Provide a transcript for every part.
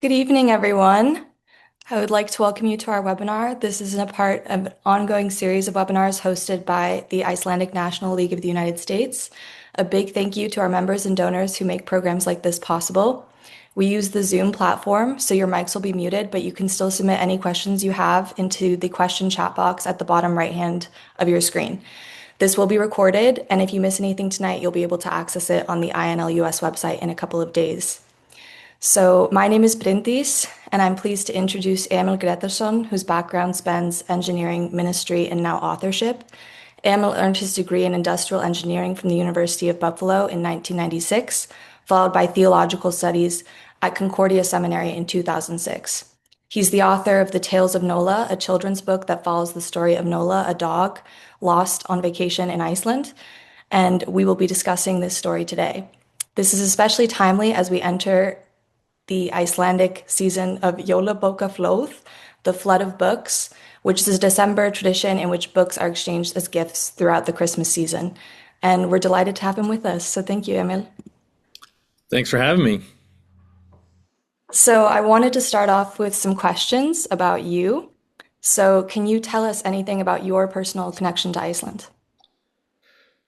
Good evening, everyone. I would like to welcome you to our webinar. This is a part of an ongoing series of webinars hosted by the Icelandic National League of the United States. A big thank you to our members and donors who make programs like this possible. We use the Zoom platform, so your mics will be muted, but you can still submit any questions you have into the question chat box at the bottom right hand of your screen. This will be recorded, and if you miss anything tonight, you'll be able to access it on the INLUS website in a couple of days. So my name is Bryndís, and I'm pleased to introduce Emil Gretarsson, whose background spans engineering, ministry, and now authorship. Emil earned his degree in industrial engineering from the University of Buffalo in 1996, followed by theological studies at Concordia Seminary in 2006. He's the author of The Tales of Nola, a children's book that follows the story of Nola, a dog lost on vacation in Iceland, and we will be discussing this story today. This is especially timely as we enter the Icelandic season of Jólabókaflóð, the flood of books, which is a December tradition in which books are exchanged as gifts throughout the Christmas season. And we're delighted to have him with us. So thank you, Emil. Thanks for having me. So I wanted to start off with some questions about you. So can you tell us anything about your personal connection to Iceland?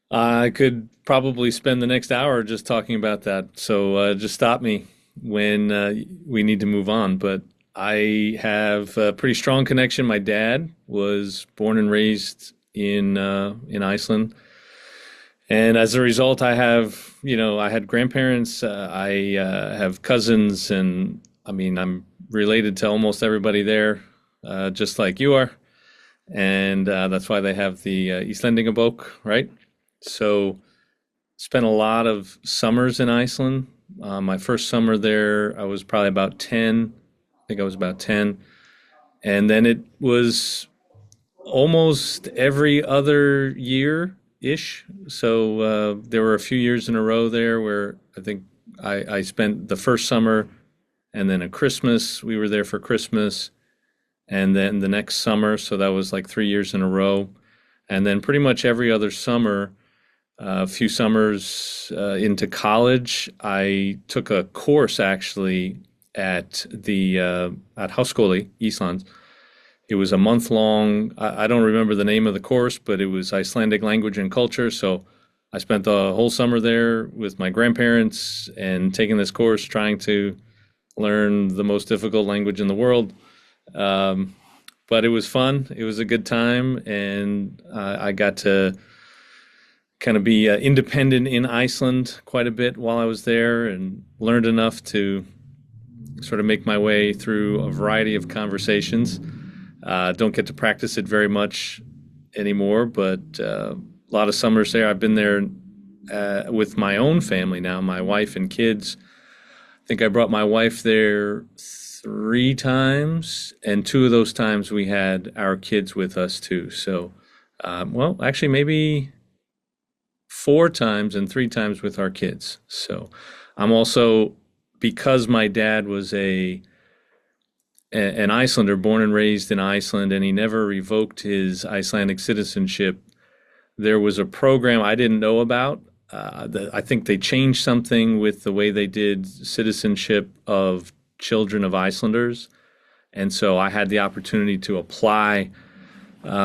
I could probably spend the next hour just talking about that. So just stop me when we need to move on. But I have a pretty strong connection. My dad was born and raised in Iceland. And as a result, I had grandparents, I have cousins, and I mean, I'm related to almost everybody there, just like you are. And that's why they have the Icelandic right? So, spent a lot of summers in Iceland. My first summer there, I was probably about 10. I think I was about 10. And then it was almost every other year-ish. So there were a few years in a row there where I think I spent the first summer and then a Christmas. We were there for Christmas. And then the next summer. So that was like 3 years in a row. And then pretty much every other summer, a few summers into college, I took a course actually at Háskóli Íslands. It was a month long. I don't remember the name of the course, but it was Icelandic language and culture. So I spent the whole summer there with my grandparents and taking this course, trying to learn the most difficult language in the world. But it was fun. It was a good time, and I got to kind of be independent in Iceland quite a bit while I was there and learned enough to sort of make my way through a variety of conversations. Don't get to practice it very much anymore, but a lot of summers there. I've been there with my own family now, my wife and kids. I think I brought my wife there 3 times, and 2 of those times we had our kids with us too. So, well, actually, maybe 4 times and 3 times with our kids. So I'm also, because my dad was an Icelander, born and raised in Iceland, and he never revoked his Icelandic citizenship, there was a program I didn't know about. I think they changed something with the way they did citizenship of children of Icelanders. And so I had the opportunity to apply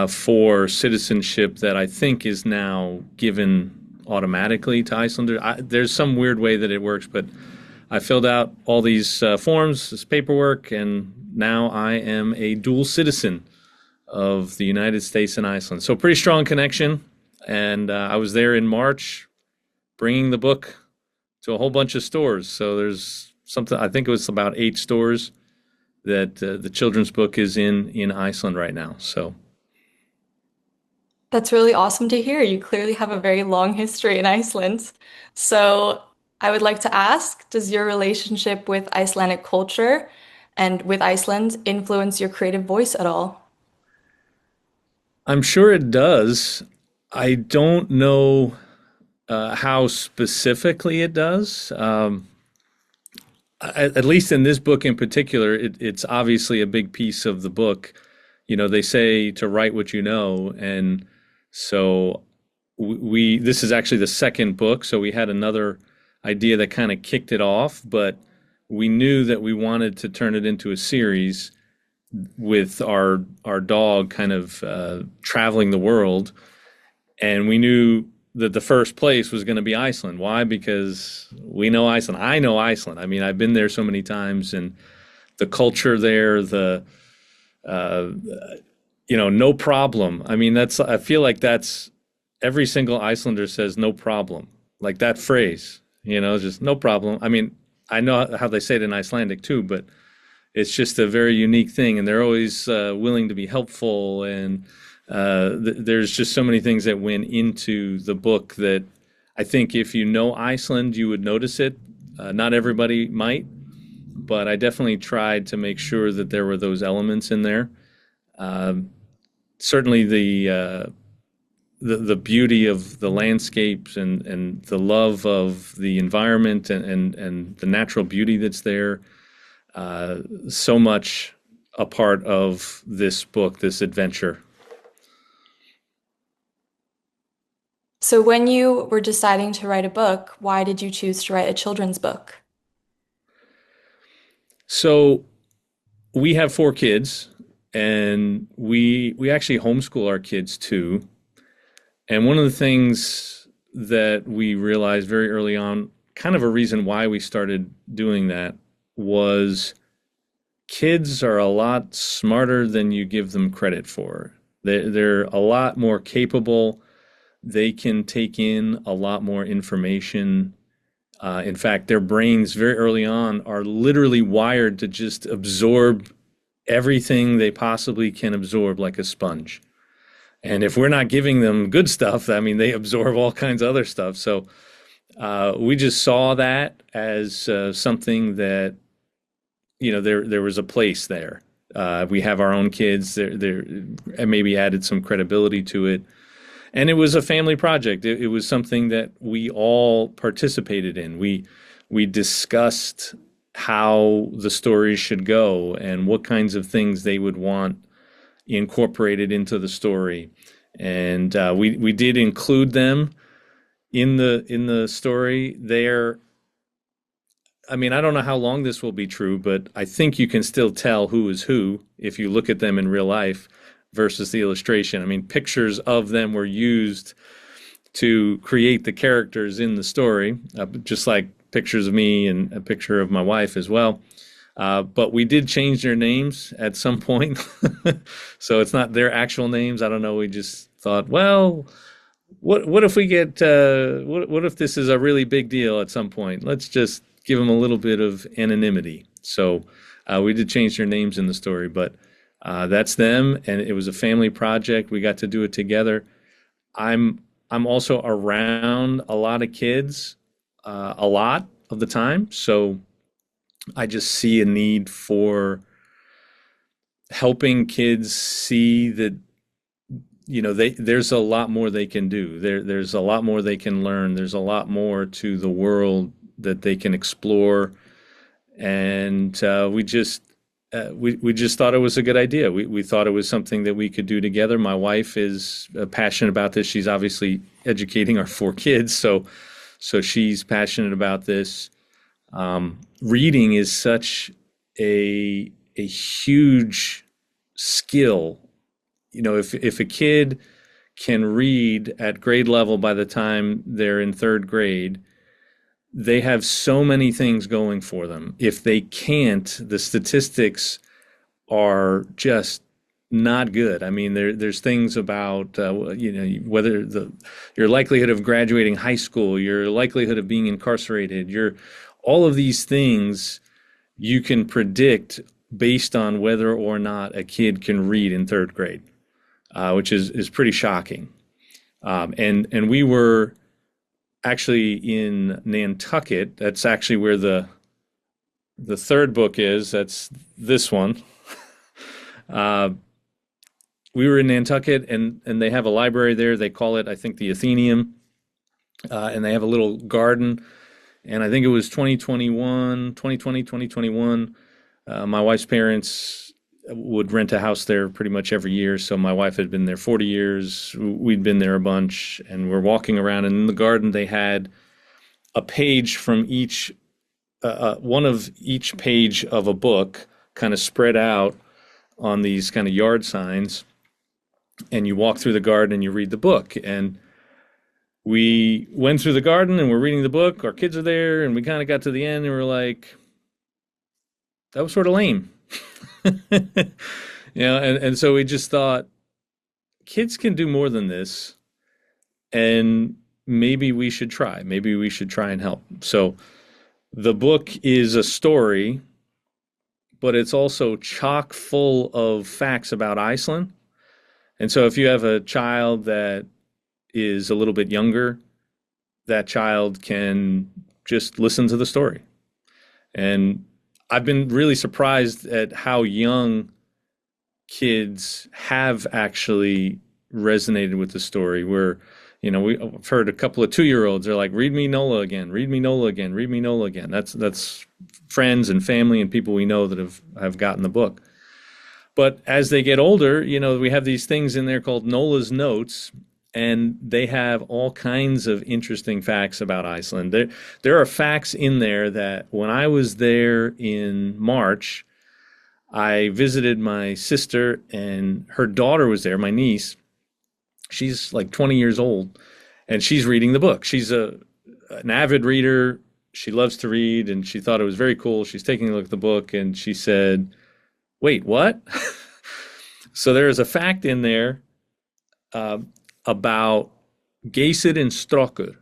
for citizenship that I think is now given automatically to Icelanders. There's some weird way that it works, but I filled out all these forms, this paperwork, and now I am a dual citizen of the United States and Iceland. So pretty strong connection. And I was there in March bringing the book to a whole bunch of stores. So there's something, I think it was about 8 stores that the children's book is in Iceland right now. So That's really awesome to hear. You clearly have a very long history in Iceland. So I would like to ask, does your relationship with Icelandic culture and with Iceland influence your creative voice at all? I'm sure it does. I don't know how specifically it does. At least in this book in particular, it's obviously a big piece of the book. You know, they say to write what you know, and so we this is actually the second book, so we had another idea that kind of kicked it off, but we knew that we wanted to turn it into a series with our dog kind of traveling the world, and we knew that the first place was going to be Iceland. Why? Because we know Iceland. I know Iceland. I mean, I've been there so many times, and the culture there, uh, no problem. I mean, I feel like that's every single Icelander says no problem. Like that phrase, just no problem. I mean, I know how they say it in Icelandic too, but it's just a very unique thing, and they're always willing to be helpful. And there's just so many things that went into the book that I think if you know Iceland, you would notice it. Not everybody might, but I definitely tried to make sure that there were those elements in there. Um, Certainly the beauty of the landscapes and the love of the environment and the natural beauty that's there. So much a part of this book, this adventure. So when you were deciding to write a book, why did you choose to write a children's book? So we have four kids, and we actually homeschool our kids too. And one of the things that we realized very early on, kind of a reason why we started doing that, was kids are a lot smarter than you give them credit for. They're a lot more capable. They can take in a lot more information. In fact, their brains very early on are literally wired to just absorb everything they possibly can absorb like a sponge. And if we're not giving them good stuff, I mean, they absorb all kinds of other stuff. So we just saw that as something that, there was a place there. We have our own kids. There, and maybe added some credibility to it. And it was a family project. It was something that we all participated in. We discussed how the stories should go and what kinds of things they would want incorporated into the story. And we did include them in the story there. I mean, I don't know how long this will be true, but I think you can still tell who is who if you look at them in real life versus the illustration. I mean, pictures of them were used to create the characters in the story, just like pictures of me and a picture of my wife as well. But we did change their names at some point. So it's not their actual names. I don't know. We just thought, well, what if we get, what if this is a really big deal at some point? Let's just give them a little bit of anonymity. So we did change their names in the story, but that's them, and it was a family project. We got to do it together. I'm also around a lot of kids a lot of the time, so I just see a need for helping kids see that there's a lot more they can do. There's a lot more they can learn. There's a lot more to the world that they can explore, and we just thought it was a good idea. We thought it was something that we could do together. My wife is passionate about this. She's obviously educating our four kids, so she's passionate about this. Reading is such a huge skill. If a kid can read at grade level by the time they're in third grade, they have so many things going for them. If they can't, the statistics are just not good. I mean, there's things about whether your likelihood of graduating high school, your likelihood of being incarcerated, all of these things you can predict based on whether or not a kid can read in third grade, which is pretty shocking. And we were actually in Nantucket. That's actually where the third book is. That's this one. We were in Nantucket, and they have a library there. They call it, I think, the Athenaeum, and they have a little garden. And I think it was 2020, 2021. My wife's parents would rent a house there pretty much every year. So my wife had been there 40 years. We'd been there a bunch, and we're walking around. And in the garden, they had a page from each one of each page of a book kind of spread out on these kind of yard signs, and you walk through the garden and you read the book. And we went through the garden and we're reading the book. Our kids are there, and we kind of got to the end and we're like, that was sort of lame. And so we just thought kids can do more than this, and maybe we should try. Maybe we should try and help. So the book is a story, but it's also chock full of facts about Iceland. And so if you have a child that is a little bit younger, that child can just listen to the story. And I've been really surprised at how young kids have actually resonated with the story. Where, we've heard a couple of 2-year-olds are like, "Read me Nola again, read me Nola again, read me Nola again." That's friends and family and people we know that have gotten the book. But as they get older, we have these things in there called Nola's Notes, and they have all kinds of interesting facts about Iceland. There are facts in there that when I was there in March, I visited my sister, and her daughter was there, my niece. She's like 20 years old, and she's reading the book. She's an avid reader. She loves to read, and she thought it was very cool. She's taking a look at the book, and she said, "Wait, what?" So there is a fact in there uh, about Geysid and Strókur,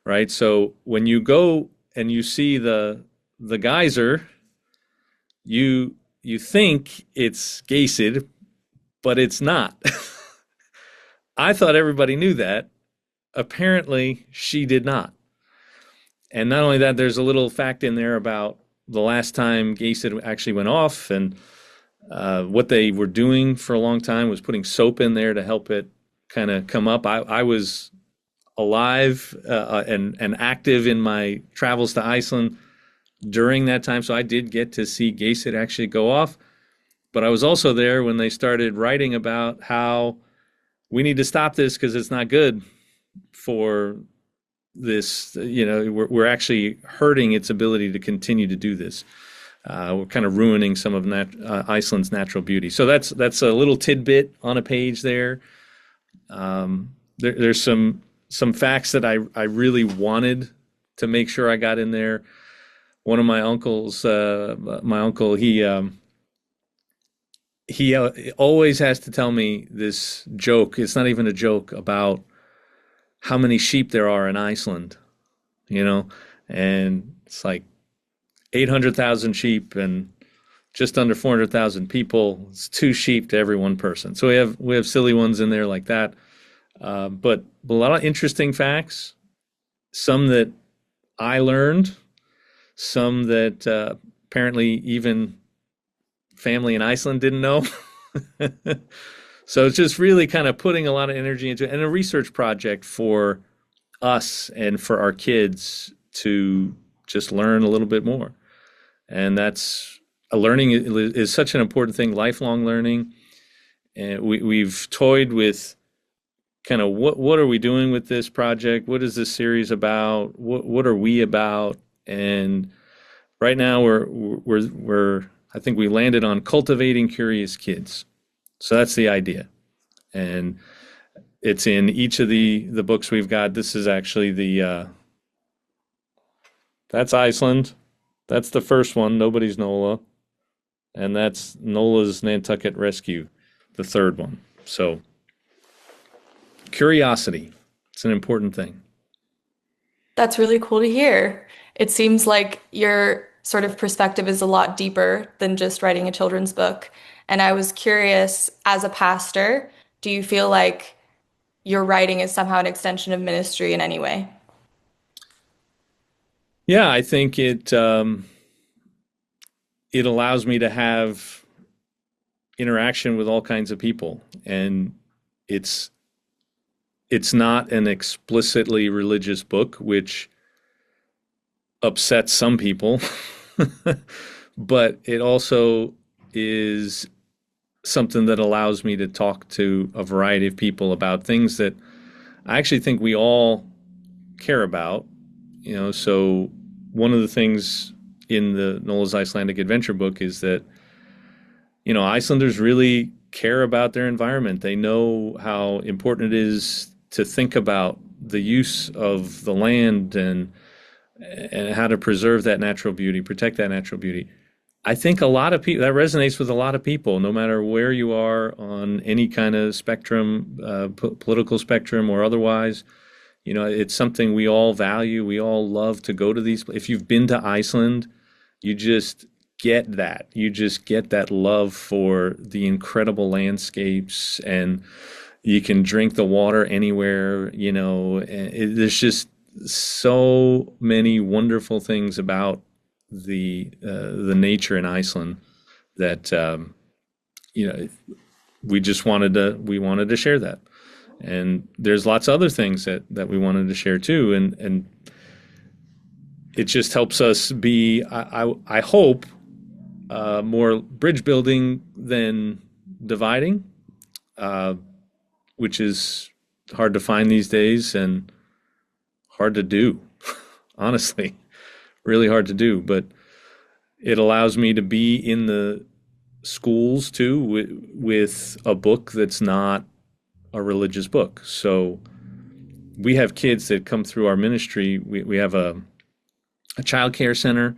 right? So when you go and you see the geyser, you think it's Geysid, but it's not. I thought everybody knew that. Apparently, she did not. And not only that, there's a little fact in there about the last time Geysid actually went off, and what they were doing for a long time was putting soap in there to help it kind of come up. I was alive and active in my travels to Iceland during that time, so I did get to see Geysid actually go off. But I was also there when they started writing about how we need to stop this because it's not good for this. We're actually hurting its ability to continue to do this. We're kind of ruining some of Iceland's natural beauty. So that's a little tidbit on a page there. There's some facts that I really wanted to make sure I got in there. One of my uncles, my uncle, he always has to tell me this joke. It's not even a joke about how many sheep there are in Iceland, and it's like 800,000 sheep and just under 400,000 people. It's 2 sheep to every 1 person. So we have silly ones in there like that, but a lot of interesting facts. Some that I learned, some that apparently even family in Iceland didn't know. So it's just really kind of putting a lot of energy into it, and a research project for us and for our kids to just learn a little bit more. And that's learning is such an important thing, lifelong learning. And we've toyed with kind of what are we doing with this project? What is this series about? What are we about? And right now we're I think we landed on cultivating curious kids. So that's the idea. And it's in each of the books we've got. This is actually that's Iceland. That's the first one, Nobody's Nola. And that's Nola's Nantucket Rescue, the third one. So curiosity, it's an important thing. That's really cool to hear. It seems like your sort of perspective is a lot deeper than just writing a children's book. And I was curious, as a pastor, do you feel like your writing is somehow an extension of ministry in any way? Yeah, I think it allows me to have interaction with all kinds of people, and it's it's not an explicitly religious book, which upsets some people, but it also is something that allows me to talk to a variety of people about things that I actually think we all care about. So one of the things in the Nola's Icelandic Adventure book is that, Icelanders really care about their environment. They know how important it is to think about the use of the land and how to preserve that natural beauty, protect that natural beauty. I think a lot of people that resonates with a lot of people, no matter where you are on any kind of spectrum, political spectrum or otherwise. It's something we all value. We all love to go to these. If you've been to Iceland, you just get that. You just get that love for the incredible landscapes, and you can drink the water anywhere. There's just so many wonderful things about the nature in Iceland that you know we wanted to share that. And there's lots of other things that we wanted to share too, and it just helps us be, I hope, more bridge building than dividing, uh, which is hard to find these days and hard to do, honestly, really hard to do. But it allows me to be in the schools too with a book that's not a religious book. So we have kids that come through our ministry. We have a child care center.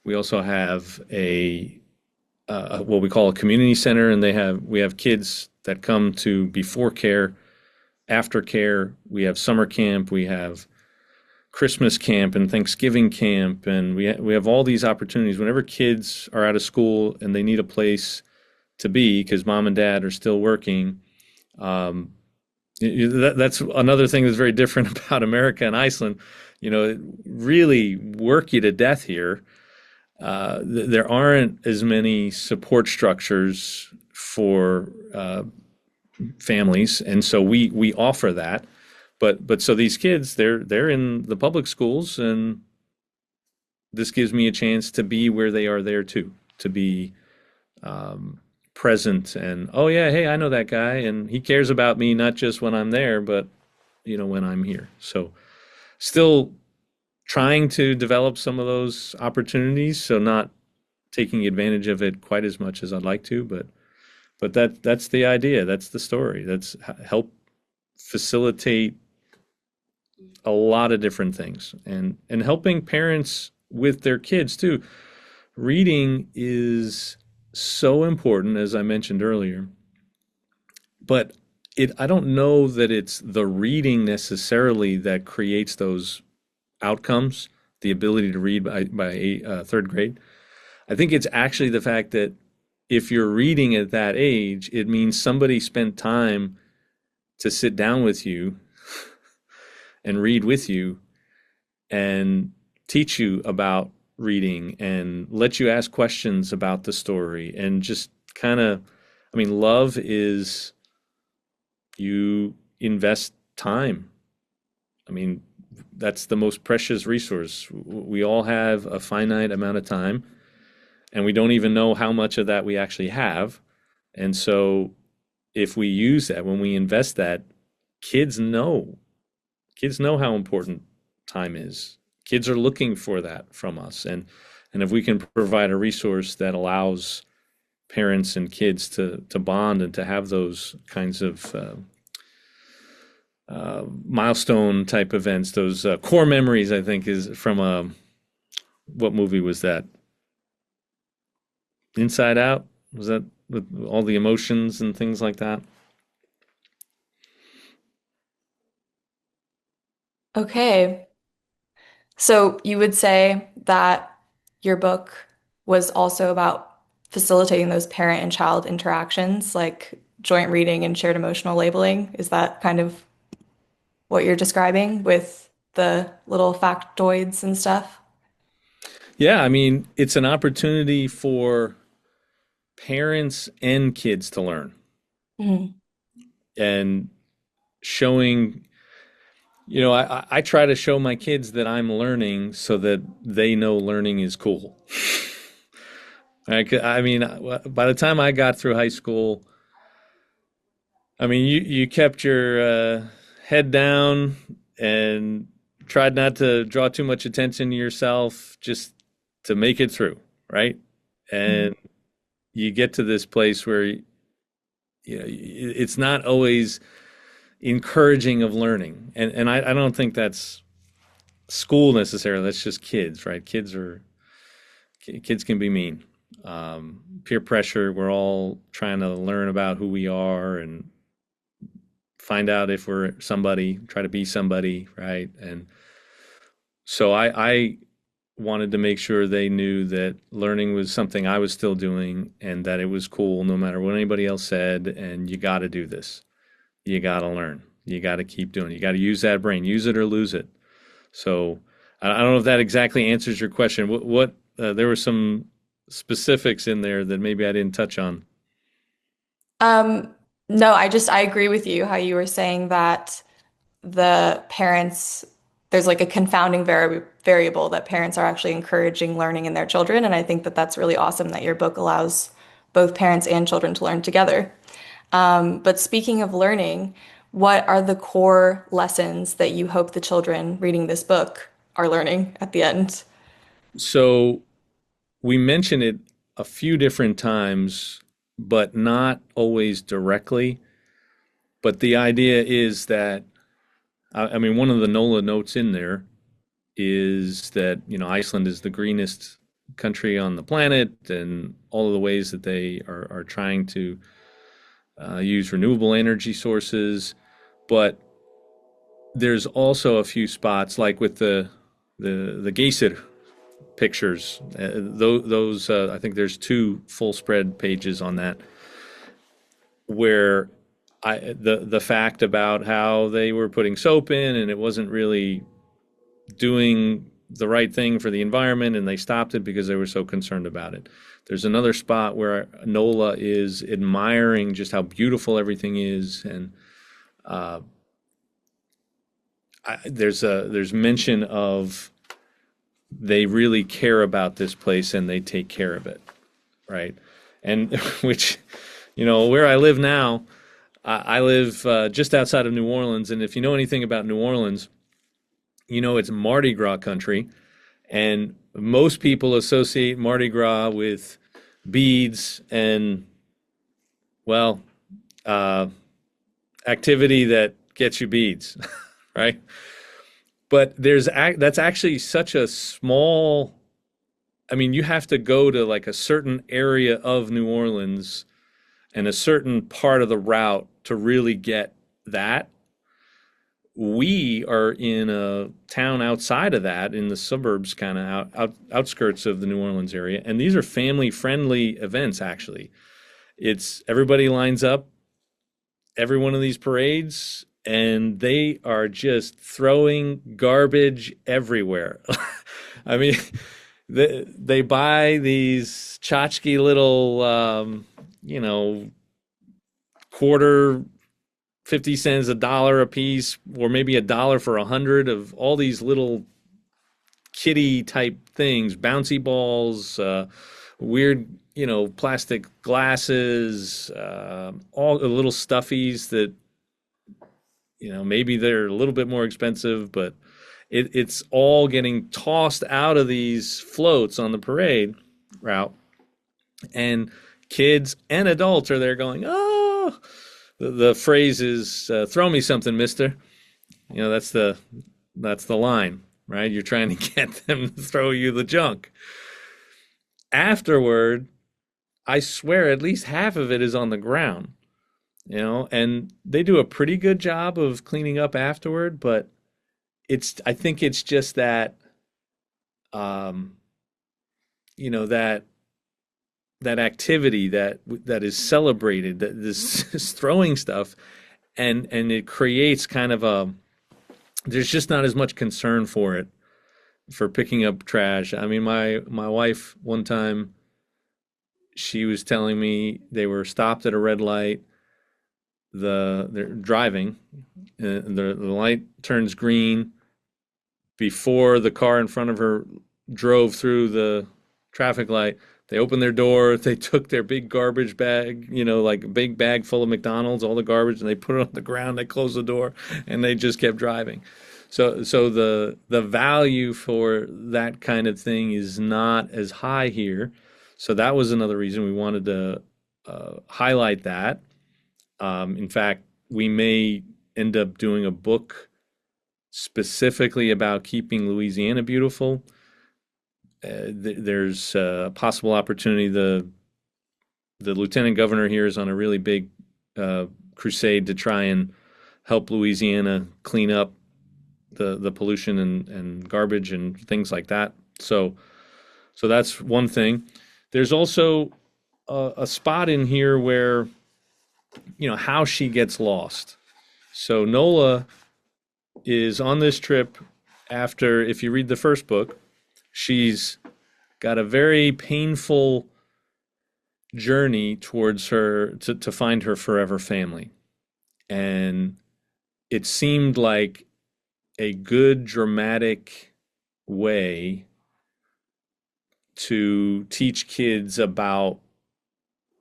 We also have what we call a community center, and we have kids that come to before care, after care. We have summer camp. We have Christmas camp and Thanksgiving camp, and we have all these opportunities. Whenever kids are out of school and they need a place to be because mom and dad are still working, that's another thing that's very different about America and Iceland. Really work you to death here. There aren't as many support structures for families, and so we offer that. But so these kids, they're in the public schools, and this gives me a chance to be where they are there too, to be present. And oh yeah, hey, I know that guy, and he cares about me not just when I'm there, but when I'm here. So still trying to develop some of those opportunities, so not taking advantage of it quite as much as I'd like to, but that's the idea, that's the story. That's help facilitate a lot of different things, and helping parents with their kids too. Reading is so important, as I mentioned earlier, but I don't know that it's the reading necessarily that creates those outcomes, the ability to read by third grade. I think it's actually the fact that if you're reading at that age, it means somebody spent time to sit down with you and read with you and teach you about reading and let you ask questions about the story, and just kind of, love is you invest time. I mean, that's the most precious resource. We all have a finite amount of time, and we don't even know how much of that we actually have. And so if we use that, when we invest that, kids know. Kids know how important time is. Kids are looking for that from us. And if we can provide a resource that allows parents and kids to bond and to have those kinds of milestone type events, those core memories, I think, is from what movie was that? Inside Out? Was that with all the emotions and things like that? Okay. So you would say that your book was also about facilitating those parent and child interactions, like joint reading and shared emotional labeling. Is that kind of what you're describing with the little factoids and stuff? Yeah, it's an opportunity for parents and kids to learn, Mhm. and showing, I try to show my kids that I'm learning so that they know learning is cool. By the time I got through high school, you kept your head down and tried not to draw too much attention to yourself. Just to make it through, right? And you get to this place where it's not always encouraging of learning, and I don't think that's school necessarily. That's just kids, right? Kids can be mean. Peer pressure. We're all trying to learn about who we are and find out if we're somebody, try to be somebody, right? And so I wanted to make sure they knew that learning was something I was still doing and that it was cool no matter what anybody else said. And you got to do this. You got to learn. You got to keep doing it. You got to use that brain, use it or lose it. So I don't know if that exactly answers your question. There were some specifics in there that maybe I didn't touch on. Um, no, I agree with you how you were saying that the parents, there's like a confounding variable that parents are actually encouraging learning in their children. And I think that that's really awesome that your book allows both parents and children to learn together. But speaking of learning, what are the core lessons that you hope the children reading this book are learning at the end? So we mention it a few different times, but not always directly. But the idea is that, I mean, one of the Nola notes in there is that, Iceland is the greenest country on the planet and all of the ways that they are trying to use renewable energy sources. But there's also a few spots like with the Geysir pictures. Those I think there's two full spread pages on that where the fact about how they were putting soap in and it wasn't really doing the right thing for the environment and they stopped it because they were so concerned about it. There's another spot where Nola is admiring just how beautiful everything is, and uh, there's mention of they really care about this place and they take care of it, right? And which, where I live now, I live just outside of New Orleans, and if you know anything about New Orleans, it's Mardi Gras country, and most people associate Mardi Gras with beads and, well, uh, activity that gets you beads, right? But that's actually such a small. I mean, you have to go to like a certain area of New Orleans and a certain part of the route to really get that. We are in a town outside of that, in the suburbs, kind of outskirts of the New Orleans area, and these are family friendly events. Actually, it's everybody lines up every one of these parades, and they are just throwing garbage everywhere. I mean, they buy these tchotchke little, quarter 50 cents, a dollar a piece, or maybe a dollar for 100 of all these little kitty type things, bouncy balls, weird, plastic glasses, all the little stuffies that, maybe they're a little bit more expensive, but it's all getting tossed out of these floats on the parade route. And kids and adults are there going, oh, the phrase is, throw me something, mister. That's the line, right? You're trying to get them to throw you the junk. Afterward, I swear at least half of it is on the ground, and they do a pretty good job of cleaning up afterward, but I think it's just that, um, that activity that is celebrated, that this throwing stuff, and it creates kind of there's just not as much concern for it, for picking up trash. I mean, my wife one time, she was telling me they were stopped at a red light. They're driving, and the light turns green before the car in front of her drove through the traffic light. They opened their door, they took their big garbage bag, like a big bag full of McDonald's, all the garbage, and they put it on the ground, they closed the door, and they just kept driving. So the value for that kind of thing is not as high here. So that was another reason we wanted to highlight that. In fact, we may end up doing a book specifically about keeping Louisiana beautiful. There's a possible opportunity. The lieutenant governor here is on a really big crusade to try and help Louisiana clean up the pollution and garbage and things like that. So that's one thing. There's also a spot in here where how she gets lost. So Nola is on this trip after, if you read the first book, she's got a very painful journey towards her to find her forever family. And it seemed like a good dramatic way to teach kids about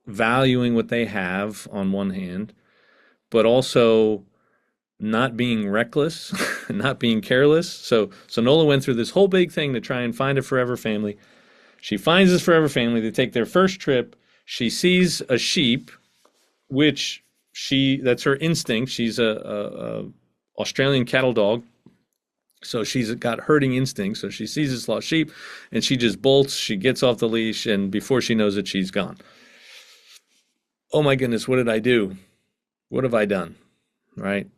valuing what they have on one hand, but also not being reckless, not being careless. So Nola went through this whole big thing to try and find a forever family. She finds this forever family. They take their first trip. She sees a sheep, which that's her instinct. She's a Australian cattle dog. So she's got herding instincts. So she sees this lost sheep and she just bolts. She gets off the leash, and before she knows it, she's gone. Oh my goodness, what did I do? What have I done? Right?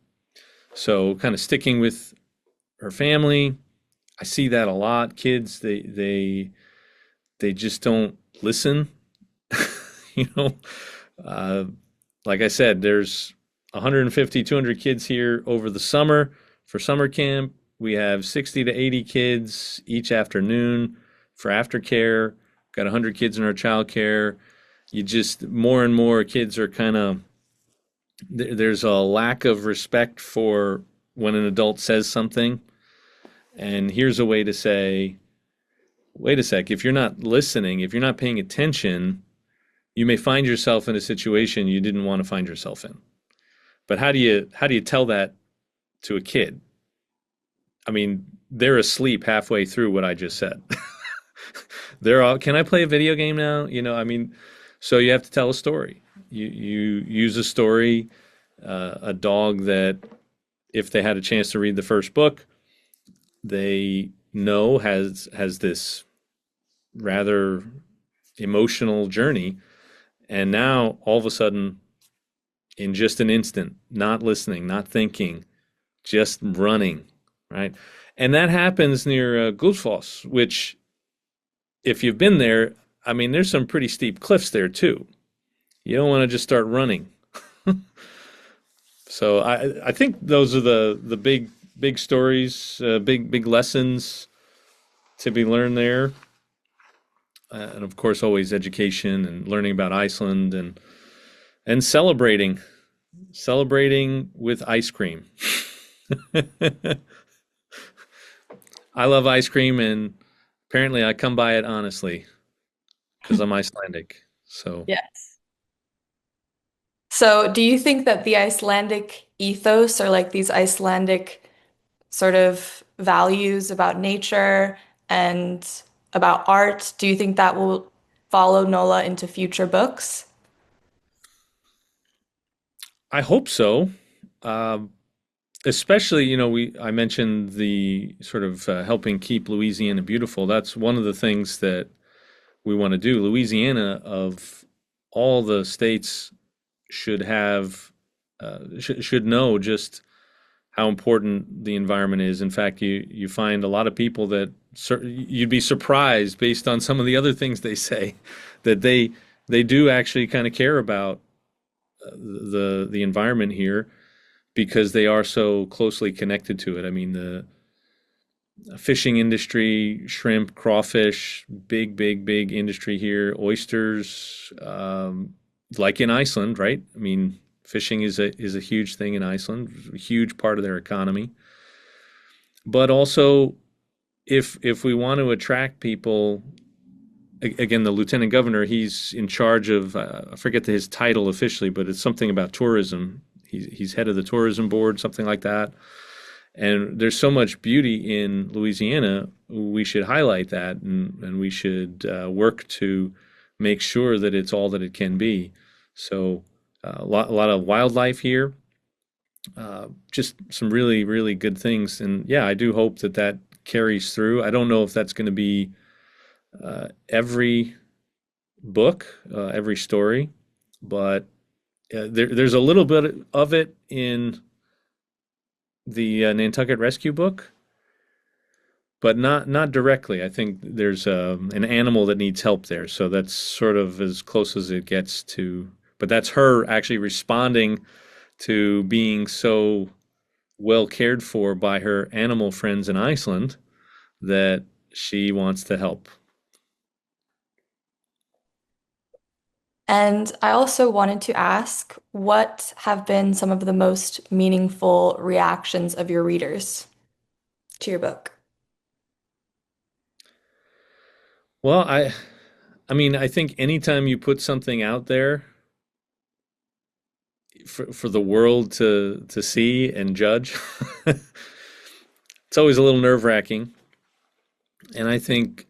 So kind of sticking with her family. I see that a lot. Kids, they just don't listen. you know, uh, like I said, there's 150, 200 kids here over the summer for summer camp. We have 60 to 80 kids each afternoon for aftercare. Got 100 kids in our child care. You just, more and more kids are kind of, there's a lack of respect for when an adult says something. And here's a way to say, wait a sec, if you're not listening, if you're not paying attention, you may find yourself in a situation you didn't want to find yourself in. But how do you tell that to a kid? I mean, they're asleep halfway through what I just said. They're all, can I play a video game now? I mean, so you have to tell a story. You use a story, a dog that, if they had a chance to read the first book, they know has this rather emotional journey, and now all of a sudden, in just an instant, not listening, not thinking, just running, right? And that happens near Gullfoss, which, if you've been there, I mean, there's some pretty steep cliffs there too. You don't want to just start running. So I think those are the big stories, big lessons to be learned there. And of course, always education and learning about Iceland and celebrating with ice cream. I love ice cream, and apparently I come by it honestly because I'm Icelandic. So Yes. So, do you think that the Icelandic ethos, or like these Icelandic sort of values about nature and about art, do you think that will follow Nola into future books? I hope so. Um, Especially, I mentioned the sort of helping keep Louisiana beautiful. That's one of the things that we want to do. Louisiana, of all the states, should have should know just how important the environment is. In fact, you find a lot of people that you'd be surprised, based on some of the other things they say, that they do actually kind of care about the environment here, because they are so closely connected to it. I mean, the fishing industry, shrimp, crawfish, big industry here. Oysters, like in Iceland, right? I mean, fishing is a huge thing in Iceland, a huge part of their economy. But also, if we want to attract people, again, the lieutenant governor, he's in charge of, I forget his title officially, but it's something about tourism. He's head of the tourism board, something like that. And there's so much beauty in Louisiana. We should highlight that, and we should work to make sure that it's all that it can be. So, a lot of wildlife here, just some really, really good things. And yeah, I do hope that that carries through. I don't know if that's going to be every book, every story, but there's a little bit of it in the Nantucket Rescue book, but not directly. I think there's an animal that needs help there, so that's sort of as close as it gets to. But that's her actually responding to being so well cared for by her animal friends in Iceland that she wants to help. And I also wanted to ask, what have been some of the most meaningful reactions of your readers to your book? Well, I mean, I think anytime you put something out there for the world to see and judge, it's always a little nerve-wracking. And I think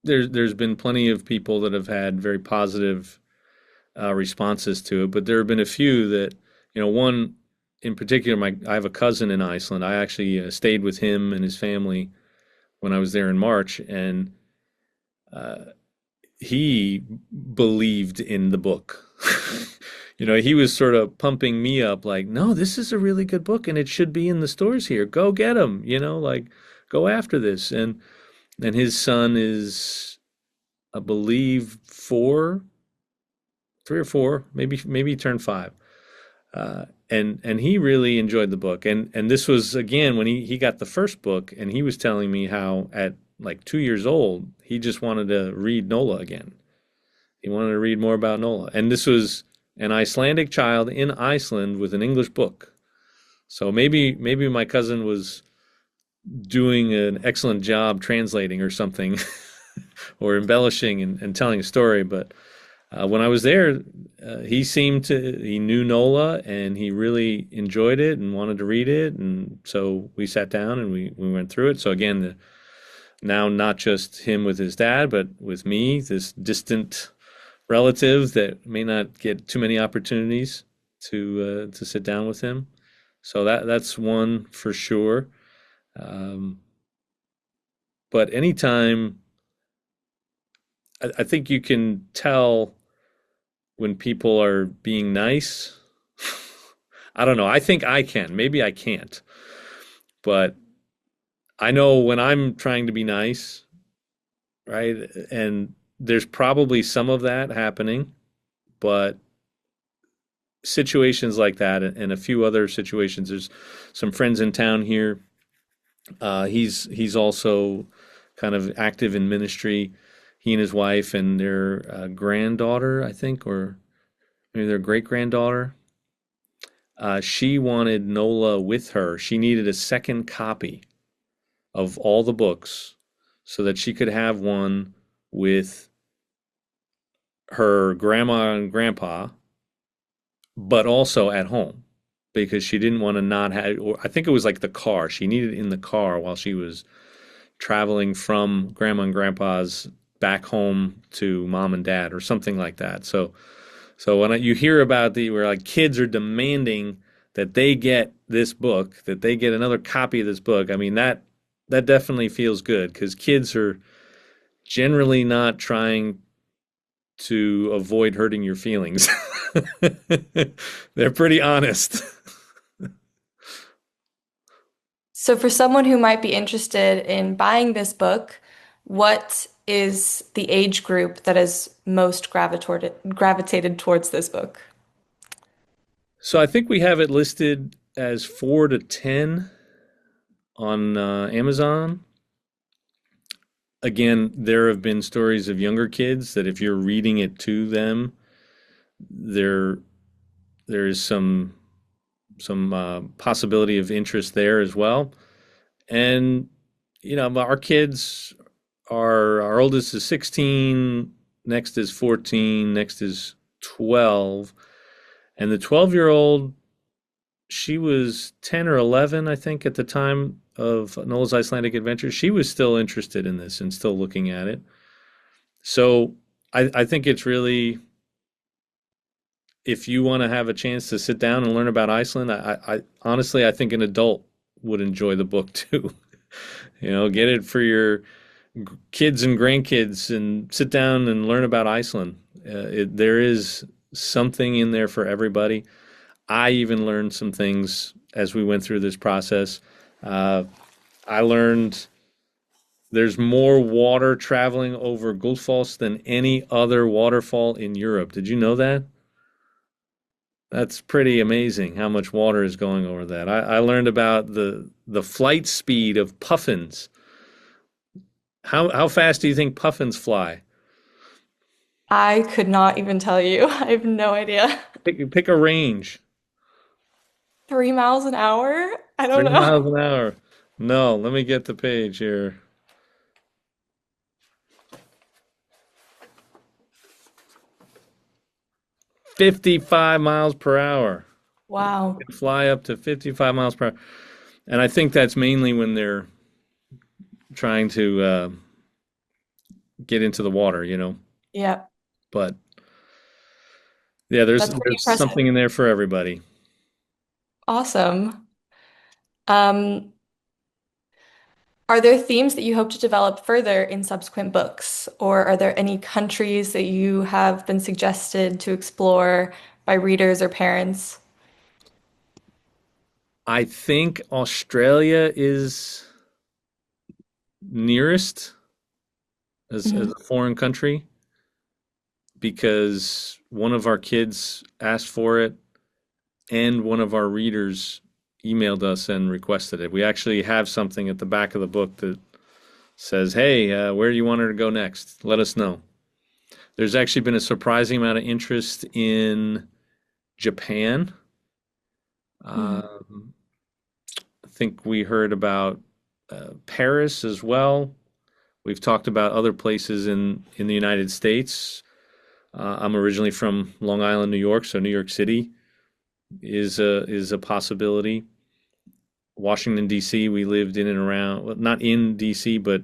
there's been plenty of people that have had very positive responses to it, but there have been a few that, one in particular, I have a cousin in Iceland. I actually stayed with him and his family when I was there in March, and uh, he believed in the book. He was sort of pumping me up like, no, this is a really good book and it should be in the stores here. Go get them, like go after this. And his son is, I believe, 3 or 4, maybe he turned 5. And he really enjoyed the book. And this was again when he got the first book, and he was telling me how at like 2 years old he just wanted to read Nola again. He wanted to read more about Nola. And this was an Icelandic child in Iceland with an English book. So maybe my cousin was doing an excellent job translating or something, or embellishing and telling a story. But when I was there, he knew Nola and he really enjoyed it and wanted to read it. And so we sat down and we went through it. So again, now not just him with his dad, but with me, this distant relative that may not get too many opportunities to sit down with him. So that's one for sure. Um, but anytime, I think you can tell when people are being nice. I don't know. I think I can. Maybe I can't. But I know when I'm trying to be nice, right? And there's probably some of that happening, but situations like that and a few other situations, there's some friends in town here. He's also kind of active in ministry. He and his wife and their granddaughter, I think, or maybe their great granddaughter. She wanted Nola with her. She needed a second copy of all the books so that she could have one with her grandma and grandpa, but also at home because she didn't want to not have, or I think it was like the car. She needed it in the car while she was traveling from grandma and grandpa's back home to mom and dad or something like that. So when you hear about where like kids are demanding that they get this book, that they get another copy of this book, I mean that definitely feels good because kids are generally not trying to avoid hurting your feelings. They're pretty honest. So, for someone who might be interested in buying this book, what is the age group that is most gravitated towards this book? So I think we have it listed as 4 to 10 on Amazon. Again, there have been stories of younger kids that if you're reading it to them, there there is some possibility of interest there as well. And our kids are our oldest is 16, next is 14, next is 12, and the 12-year-old, she was 10 or 11, I think, at the time of Nola's Icelandic Adventure. She was still interested in this and still looking at it. So I think it's really, if you want to have a chance to sit down and learn about Iceland, I honestly, I think an adult would enjoy the book too. Get it for your kids and grandkids and sit down and learn about Iceland. There is something in there for everybody. I even learned some things as we went through this process. Uh, I learned there's more water traveling over Gullfoss than any other waterfall in Europe. Did you know that? That's pretty amazing how much water is going over that. I learned about the flight speed of puffins. How fast do you think puffins fly? I could not even tell you. I have no idea. Pick a range. 3 miles an hour? I don't Three know. miles an hour. No, let me get the page here. 55 miles per hour. Wow. Can fly up to 55 miles per hour. And I think that's mainly when they're trying to get into the water. Yeah, But yeah, there's that's pretty there's impressive. something in there for everybody. Awesome. Um, are there themes that you hope to develop further in subsequent books, or are there any countries that you have been suggested to explore by readers or parents? I think Australia is nearest as Mhm. a foreign country because one of our kids asked for it and one of our readers emailed us and requested it. We actually have something at the back of the book that says, "Hey, where do you want her to go next? Let us know." There's actually been a surprising amount of interest in Japan. Mhm. Um, I think we heard about Paris as well. We've talked about other places in the United States. I'm originally from Long Island, New York, so New York City is a possibility. Washington D.C. We lived in and around, well, not in D.C., but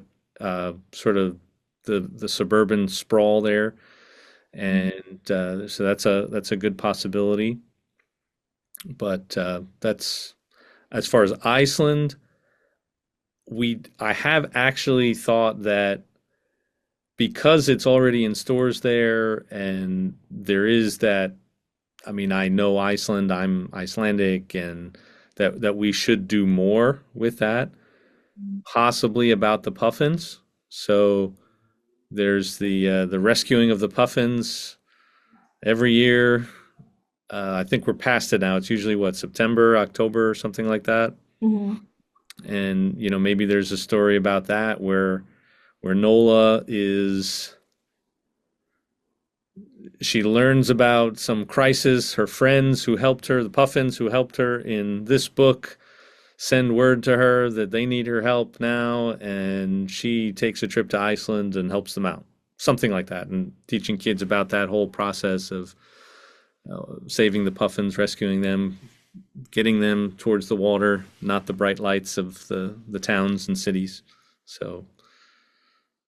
sort of the suburban sprawl there, and so that's a good possibility. But that's as far as Iceland. I have actually thought that because it's already in stores there, and there is that. I mean, I know Iceland. I'm Icelandic, and that we should do more with that. Possibly about the puffins. So there's the rescuing of the puffins every year. I think we're past it now. It's usually what, September, October, something like that. Mhm. And maybe there's a story about that where Nola is she learns about some crisis. Her friends who helped her, the puffins who helped her in this book, send word to her that they need her help now, and she takes a trip to Iceland and helps them out. Something like that, and teaching kids about that whole process of saving the puffins, rescuing them, getting them towards the water, not the bright lights of the towns and cities. So,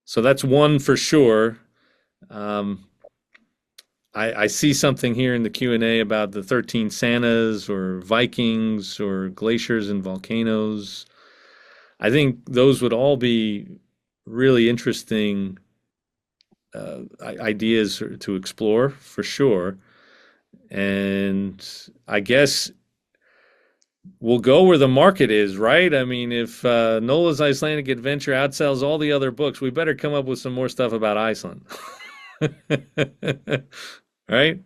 so that's one for sure. Um, I see something here in the Q&A about the 13 Santas or Vikings or glaciers and volcanoes. I think those would all be really interesting ideas to explore for sure. And I guess we'll go where the market is, right? I mean, if Nola's Icelandic Adventure outsells all the other books, we better come up with some more stuff about Iceland. Right?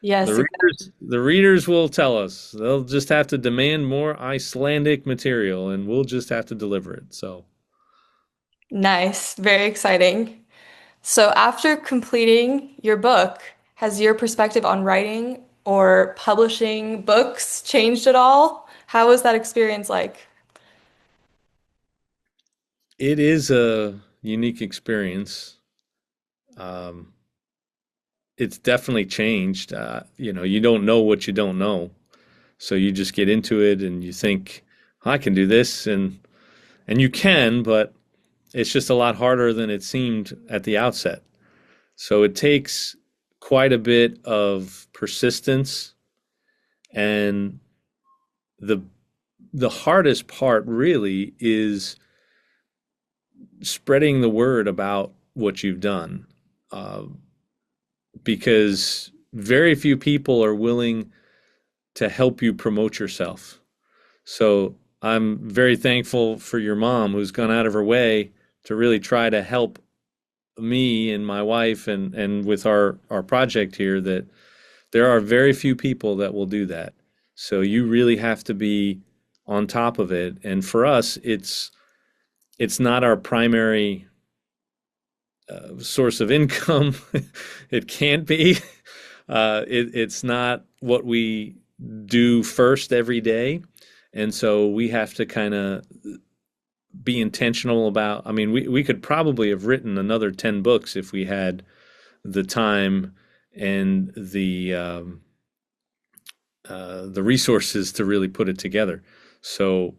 Yes, The readers will tell us. They'll just have to demand more Icelandic material, and we'll just have to deliver it. So nice. Very exciting. So, after completing your book, has your perspective on writing or publishing books changed at all? How was that experience like? it is a unique experience. Um, it's definitely changed. You don't know what you don't know. So you just get into it and you think, I can do this, and you can, but it's just a lot harder than it seemed at the outset. So it takes quite a bit of persistence, and the the hardest part really is spreading the word about what you've done, uh, because very few people are willing to help you promote yourself. So I'm very thankful for your mom who's gone out of her way to really try to help me and my wife and with our project here, that there are very few people that will do that. So you really have to be on top of it. And for us, it's not our primary source of income. It can't be. It's not what we do first every day. And so we have to kind of be intentional about, I mean, we could probably have written another 10 books if we had the time and the resources to really put it together. So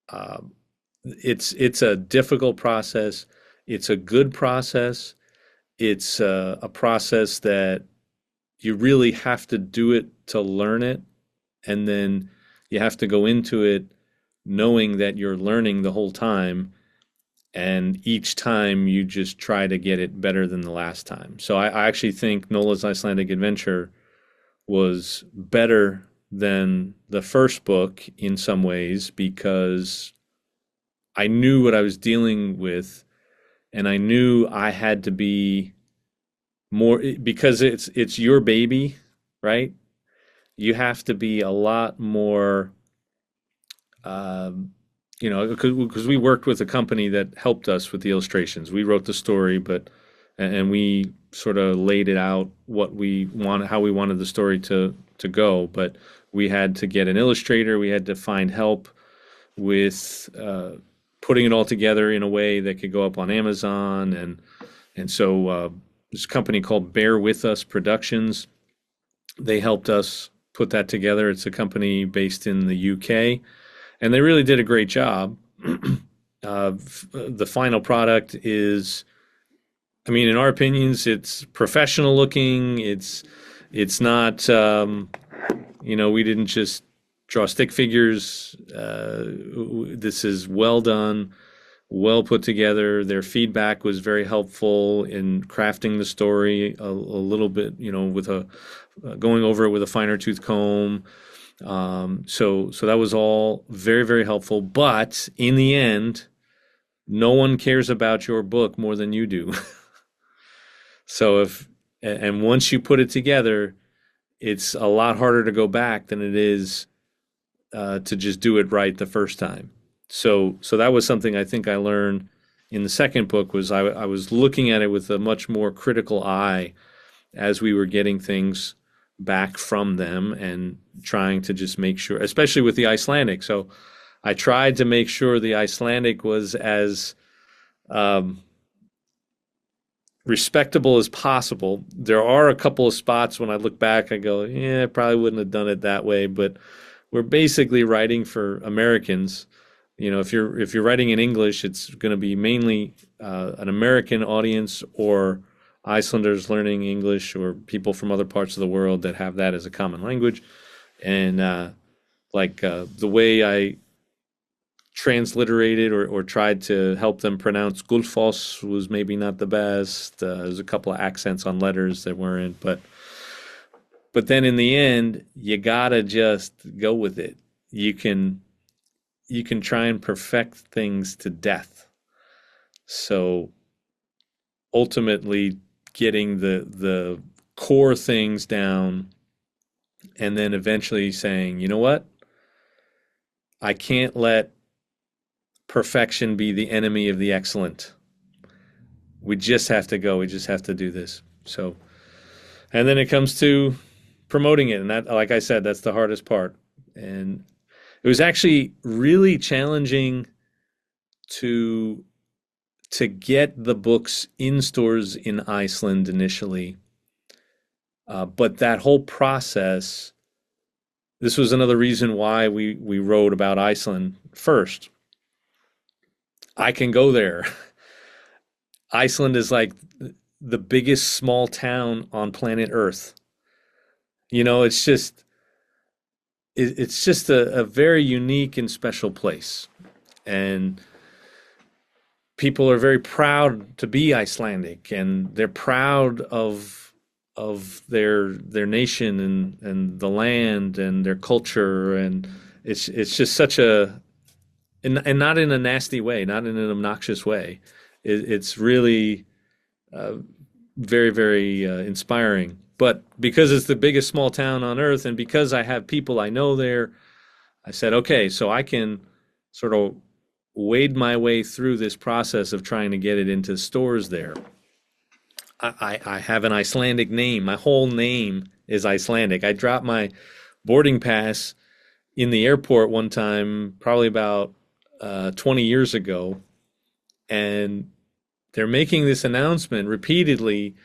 uh, it's a difficult process. It's a good process. It's a process that you really have to do it to learn it, and then you have to go into it knowing that you're learning the whole time, and each time you just try to get it better than the last time. So I actually think Nola's Icelandic Adventure was better than the first book in some ways, because I knew what I was dealing with, and I knew I had to be more, because it's your baby, right? You have to be a lot more, um, because we worked with a company that helped us with the illustrations. We wrote the story, but and we sort of laid it out what we wanted, how we wanted the story to go. But we had to get an illustrator. We had to find help with putting it all together in a way that could go up on Amazon, and so this company called Bear With Us Productions, they helped us put that together. It's a company based in the UK, and they really did a great job. The final product is, I mean, in our opinions, it's professional looking. It's not, we didn't just draw stick figures. This is well done, well put together. Their feedback was very helpful in crafting the story a little bit, with a going over it with a finer tooth comb. So that was all very, very helpful. But in the end, no one cares about your book more than you do. So and once you put it together, it's a lot harder to go back than it is to just do it right the first time. So that was something I think I learned in the second book. Was I was looking at it with a much more critical eye as we were getting things back from them, and trying to just make sure, especially with the Icelandic. So I tried to make sure the Icelandic was as um, respectable as possible. There are a couple of spots when I look back, I go, yeah, I probably wouldn't have done it that way, but we're basically writing for Americans. If you're writing in English, it's going to be mainly an American audience, or Icelanders learning English, or people from other parts of the world that have that as a common language. And the way I transliterated or tried to help them pronounce Gullfoss was maybe not the best. There's a couple of accents on letters that weren't, but then in the end, you gotta just go with it. You can try and perfect things to death. So ultimately, getting the core things down, and then eventually saying, you know what? I can't let perfection be the enemy of the excellent. We just have to go. We just have to do this. So, and then it comes to promoting it, and that, like I said, that's the hardest part. And it was actually really challenging to get the books in stores in Iceland initially, but that whole process this was another reason why we wrote about Iceland first. I can go there. Iceland is like the biggest small town on planet Earth. It's just it's just a very unique and special place. And people are very proud to be Icelandic, and they're proud of their nation and the land and their culture, and it's just such a and not in a nasty way, not in an obnoxious way. It's really uh, very, very inspiring. But because it's the biggest small town on earth, and because I have people I know there, I said, okay, so I can sort of wade my way through this process of trying to get it into stores there. I have an Icelandic name. My whole name is Icelandic. I dropped my boarding pass in the airport one time, probably about 20 years ago, and they're making this announcement repeatedly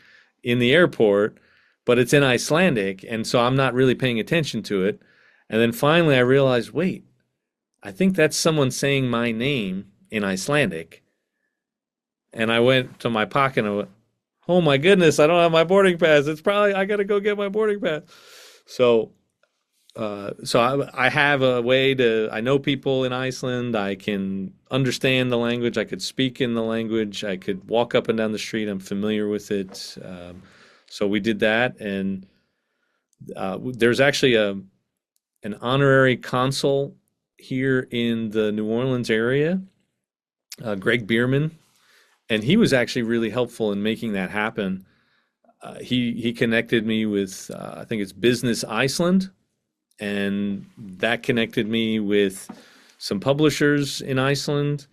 in the airport, but it's in Icelandic, and so I'm not really paying attention to it. And then finally I realized, wait, I think that's someone saying my name in Icelandic. And I went to my pocket and I went, oh my goodness, I don't have my boarding pass. It's probably, I got to go get my boarding pass. So, so I have a way to, I know people in Iceland. I can understand the language. I could speak in the language. I could walk up and down the street. I'm familiar with it. So we did that. And there's actually an honorary consul here in the New Orleans area, Greg Bierman, and he was actually really helpful in making that happen. He connected me with I think it's Business Iceland, and that connected me with some publishers in Iceland,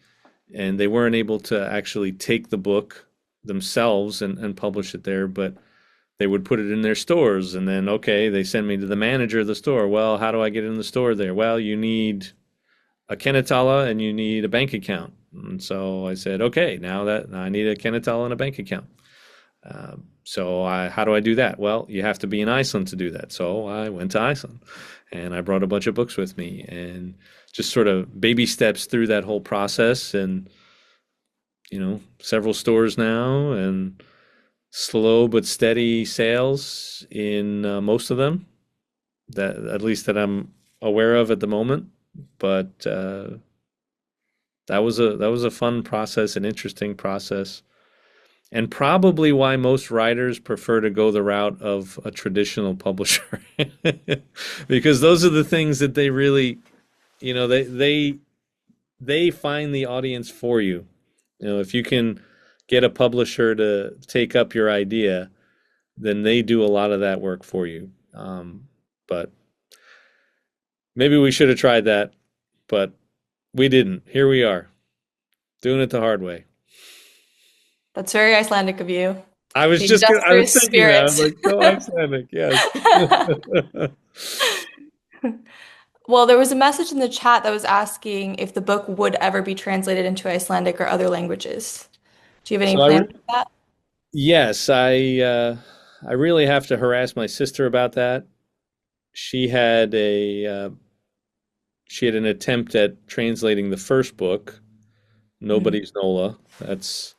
and they weren't able to actually take the book themselves and publish it there, but they would put it in their stores. And then, okay, they send me to the manager of the store. Well, how do I get in the store there? Well, you need a Kenetala and you need a bank account. And so I said, okay, now that I need a Kenetala and a bank account. How do I do that? Well, you have to be in Iceland to do that. So I went to Iceland and I brought a bunch of books with me and just sort of baby steps through that whole process. And, several stores now and slow but steady sales in most of them, that at least that I'm aware of at the moment. But that was a fun process, an interesting process, and probably why most writers prefer to go the route of a traditional publisher, because those are the things that they really, they find the audience for you. If you can get a publisher to take up your idea, then they do a lot of that work for you. But maybe we should have tried that, but we didn't. Here we are, doing it the hard way. That's very Icelandic of you. The I was industrious thinking that. I was spirit. like, go Icelandic, yes. Well, there was a message in the chat that was asking if the book would ever be translated into Icelandic or other languages. Do you have any So plans for that? yes, I really have to harass my sister about that. She had a she had an attempt at translating the first book, Mhm. Nobody's Nola. That's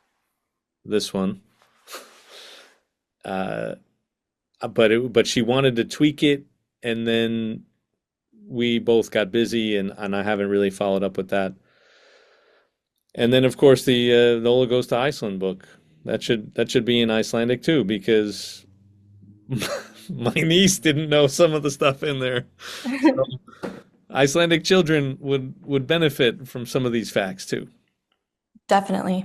this one. Uh, but she wanted to tweak it, and then we both got busy, and I haven't really followed up with that. And then, of course, the Nola Goes to Iceland book. That should be in Icelandic too, because my niece didn't know some of the stuff in there. So Icelandic children would benefit from some of these facts too. Definitely.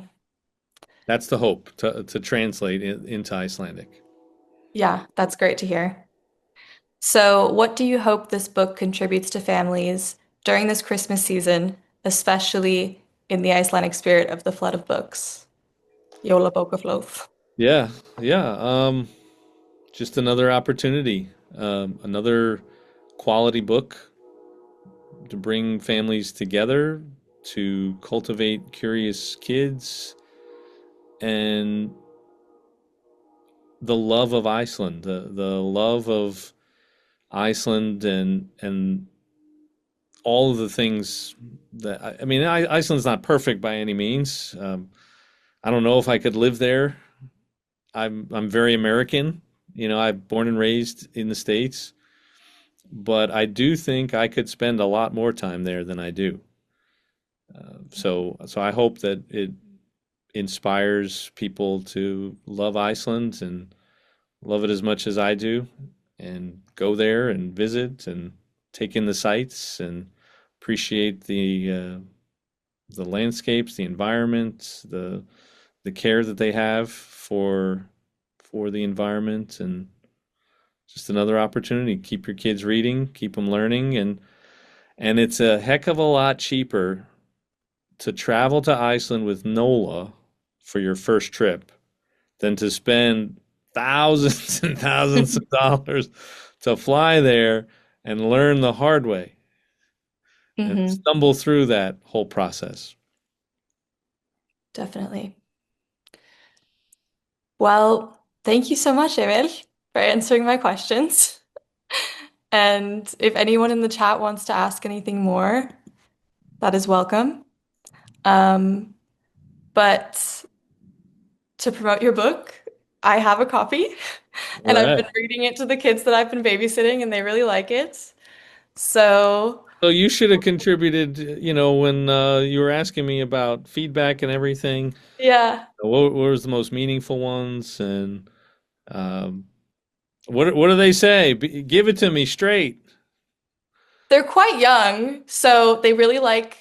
That's the hope to translate into Icelandic. Yeah, that's great to hear. So, what do you hope this book contributes to families during this Christmas season, especially in the Icelandic spirit of the flood of books? Jólabókaflóð. Yeah, yeah. Just another opportunity, another quality book to bring families together, to cultivate curious kids, and the love of Iceland, the love of Iceland and all of the things that I mean, Iceland's not perfect by any means. I don't know if I could live there. I'm very American. I'm born and raised in the States, but I do think I could spend a lot more time there than I do. So I hope that it inspires people to love Iceland and love it as much as I do, and go there and visit and take in the sights and appreciate the landscapes, the environment, the care that they have for the environment, and just another opportunity. Keep your kids reading, keep them learning, and it's a heck of a lot cheaper to travel to Iceland with Nola for your first trip than to spend thousands and thousands of dollars to fly there and learn the hard way and Hmm. stumble through that whole process. Definitely. Well, thank you so much, Emil, for answering my questions. And if anyone in the chat wants to ask anything more, that is welcome. Um, but to promote your book, I have a copy All and I've right. been reading it to the kids that I've been babysitting and they really like it. So, So you should have contributed, when you were asking me about feedback and everything. yeah, What was the most meaningful ones, and um, what do they say? Give it to me straight. they're quite young, so they really like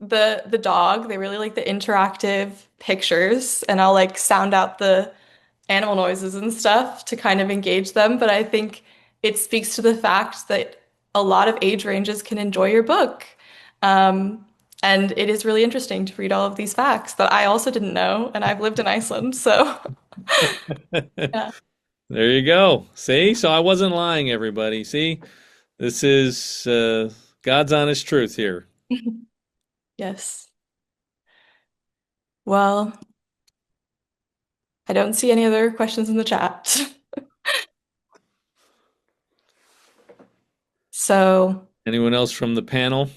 the dog. They really like the interactive pictures, and I'll like sound out the animal noises and stuff to kind of engage them. But I think it speaks to the fact that a lot of age ranges can enjoy your book. Um, and it is really interesting to read all of these facts that I also didn't know, and I've lived in Iceland, so yeah. There you go. See? So I wasn't lying, everybody. See? This is God's honest truth here. Yes. Well, I don't see any other questions in the chat. So, Anyone else from the panel?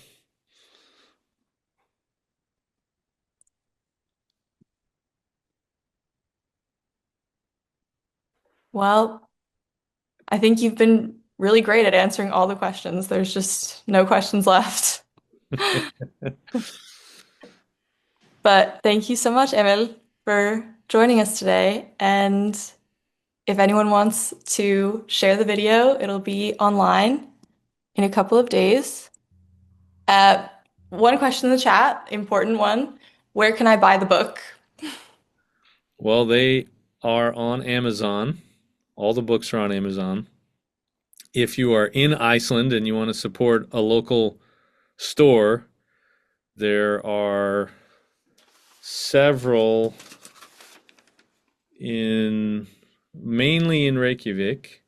well, I think you've been really great at answering all the questions. There's just no questions left. But thank you so much, Emil, for joining us today. And if anyone wants to share the video, it'll be online in a couple of days. Uh, One question in the chat, important one. Where can I buy the book? Well, they are on Amazon. All the books are on Amazon. If you are in Iceland and you want to support a local store, there are several in mainly in Reykjavik.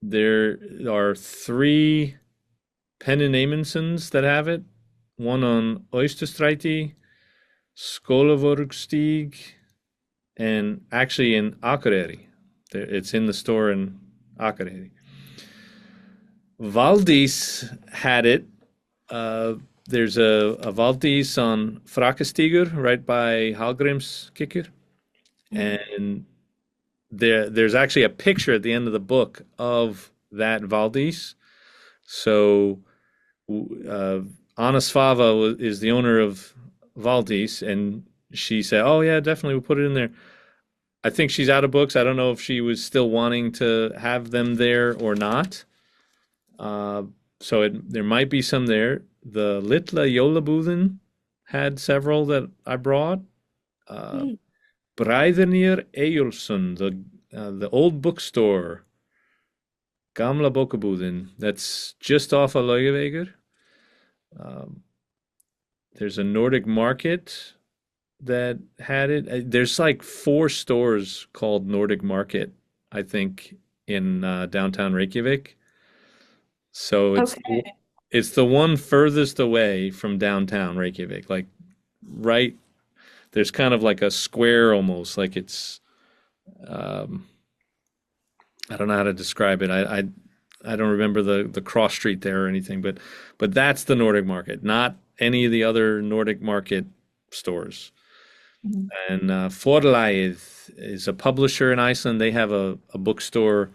There are three Pennin Amundsen's that have it. One on Oysterstræti, Skólavörðustíg, and actually in Akureyri. It's in the store in Akureyri. Valdís had it. Uh, there's a Valdís on Frakastígur right by Hallgrímskirkju, Mm. and there's actually a picture at the end of the book of that Valdís. So uh, Anna Svava is the owner of Valdís, and she said, "Oh yeah, definitely we'll put it in there." I think she's out of books. I don't know if she was still wanting to have them there or not. Uh, there might be some there. The Litla Jólabúðin had several that I brought. Uh, Mm. Bræðurnir Eyjolfsson, the old bookstore, Gamla Bókabúðin, that's just off of Laugavegur. Um, there's a Nordic Market that had it. There's like four stores called Nordic Market, I think, in downtown Reykjavik. So Okay. it's the one furthest away from downtown Reykjavik. Like right there's kind of like a square almost, um, I don't know how to describe it. I I don't remember the cross street there or anything, but that's the Nordic market, not any of the other Nordic market stores. Mhm. And is a publisher in Iceland. They have a bookstore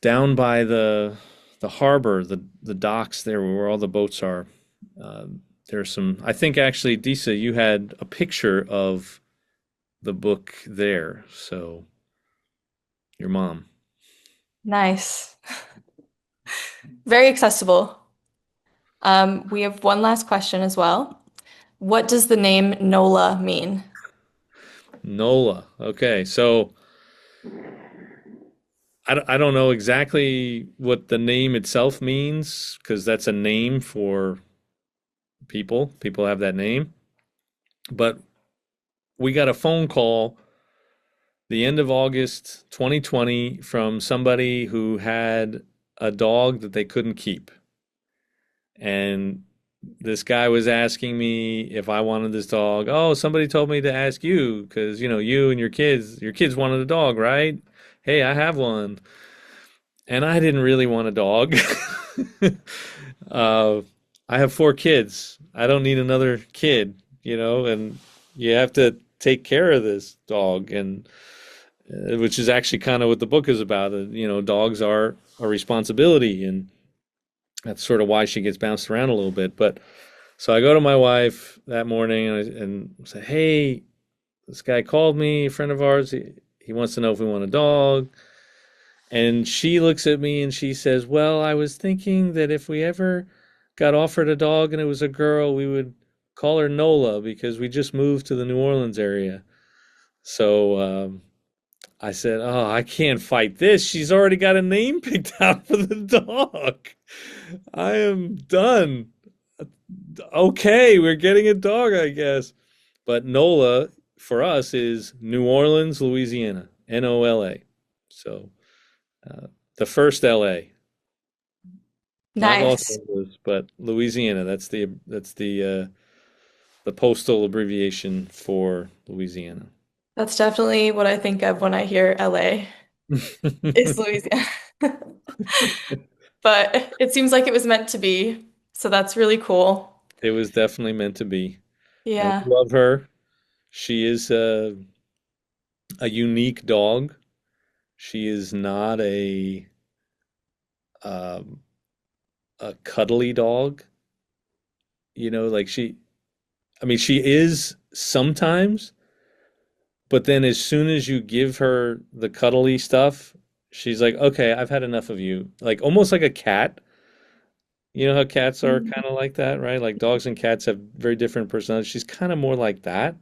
down by the harbor, the docks there where all the boats are. Uh, there's some. I think actually, Disa, you had a picture of the book there. So your mom. Nice. Very accessible. We have one last question as well. What does the name Nola mean? Nola. Okay, so I don't know exactly what the name itself means because that's a name for people. People have that name. But we got a phone call the end of August 2020 from somebody who had a dog that they couldn't keep. And this guy was asking me if I wanted this dog. Oh, somebody told me to ask you because, you and your kids wanted a dog, right? Hey, I have one. And I didn't really want a dog. uh, I have four kids. I don't need another kid, and you have to take care of this dog, and which is actually kind of what the book is about. Dogs are a responsibility, and that's sort of why she gets bounced around a little bit. But so I go to my wife that morning and say, "Hey, this guy called me, a friend of ours. He wants to know if we want a dog." And she looks at me and she says, "Well, I was thinking that if we ever got offered a dog and it was a girl, we would call her Nola because we just moved to the New Orleans area." So I said, "Oh, I can't fight this. She's already got a name picked out for the dog. I am done. Okay, we're getting a dog, I guess." But Nola for us is New Orleans, Louisiana, Nola. So the first LA. Not Los Nice. Angeles, but Louisiana. That's the postal abbreviation for Louisiana. That's definitely what I think of when I hear LA is Louisiana. But it seems like it was meant to be. So that's really cool. It was definitely meant to be, and we Yeah. love her. She is a unique dog. She is not um, a cuddly dog. Like I mean, she is sometimes, but then as soon as you give her the cuddly stuff, she's like, "Okay, I've had enough of you." Like almost like a cat. You know how cats are Mhm. kind of like that, right? Like dogs and cats have very different personalities. She's kind of more like that.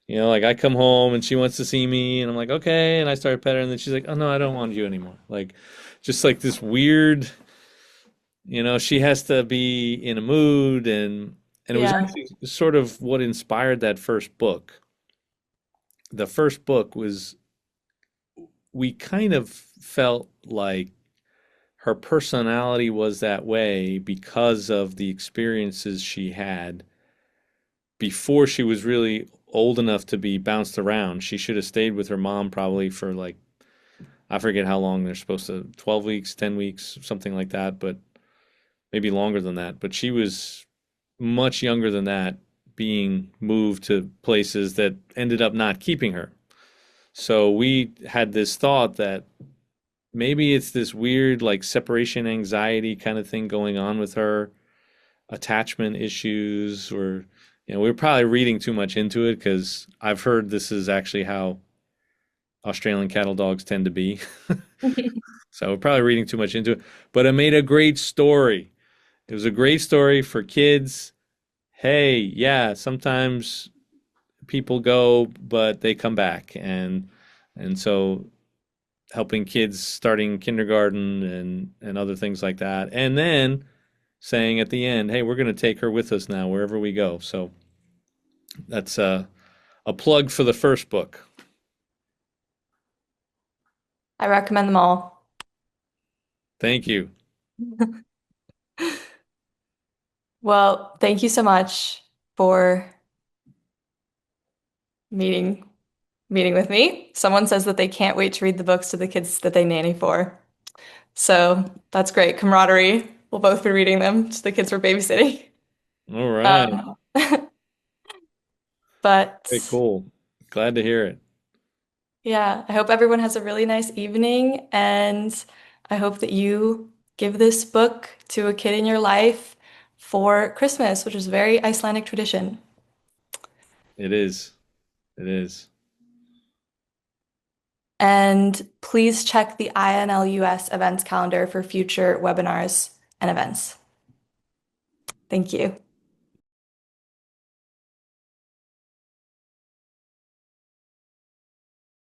Like I come home and she wants to see me and I'm like, "Okay," and I start petting her and then she's like, "Oh no, I don't want you anymore." Like just like this weird, she has to be in a mood and it was Yeah. actually sort of what inspired that first book. The first book was we kind of felt like her personality was that way because of the experiences she had before she was really old enough to be bounced around. She should have stayed with her mom probably for like, I forget how long they're supposed to, 12 weeks, 10 weeks, something like that, but maybe longer than that. But she was much younger than that, being moved to places that ended up not keeping her. So we had this thought that maybe it's this weird like separation anxiety kind of thing going on with her, attachment issues, or we are probably reading too much into it because I've heard this is actually how Australian cattle dogs tend to be. So we're probably reading too much into it, but it made a great story. It was a great story for kids. Hey, yeah, sometimes people go, but they come back, and so helping kids starting kindergarten and other things like that. And then saying at the end, "Hey, we're going to take her with us now wherever we go." So that's a plug for the first book. I recommend them all. Thank you. Well, thank you so much for meeting meeting with me. Someone says that they can't wait to read the books to the kids that they nanny for. So that's great. Camaraderie. We'll both be reading them. Just the kids were babysitting. All right. Um, but Very cool. Glad to hear it. yeah, I hope everyone has a really nice evening, and I hope that you give this book to a kid in your life for Christmas, which is a very Icelandic tradition. It is. It is. And please check the INLUS events calendar for future webinars and events. Thank you.